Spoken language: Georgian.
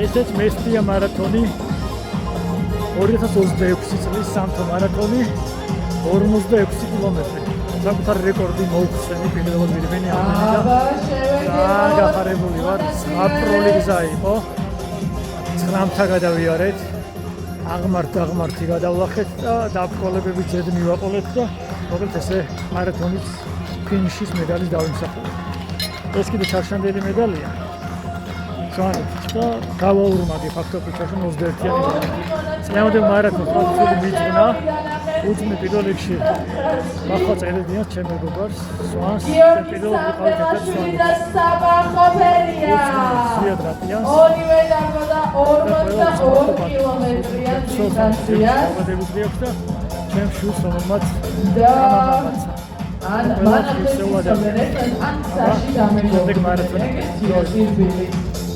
ესეც მესტია მარათონი 2026 წლის სამთო მარათონი 46 კილომეტრი. საკუთარი რეკორდი მოუხსენი პირველად ვირბენი ამენდა. გახარებული ვარ, აპროლი გზა იყო. 9-მთა გადავიარეთ. აღმართი გადავლახეთ და დაბრკოლებები ძედ მივაყოლეთ და მოკლედ ესე მარათონის ფინიშის მედალის დავიმსახურე. ეს კიდე ჩარშანდელი მედალია. ზანით და გავაურმაგე ფაქტობრივად ჩარშან 21-იანი. წინამორბედი მარათონს პროფესიული მიძღვნა. უძმე პირველ რიგში მახვა წერედიან ჩემ მეგობარს სვანს პირველად ვიყავით ერთად სვანს ორივე დაბოდა 42 კილომეტრია დისტანცია და ჩემ შულს რომელმაც მანაფესტის მომენტ ან საში დამეჯერებდა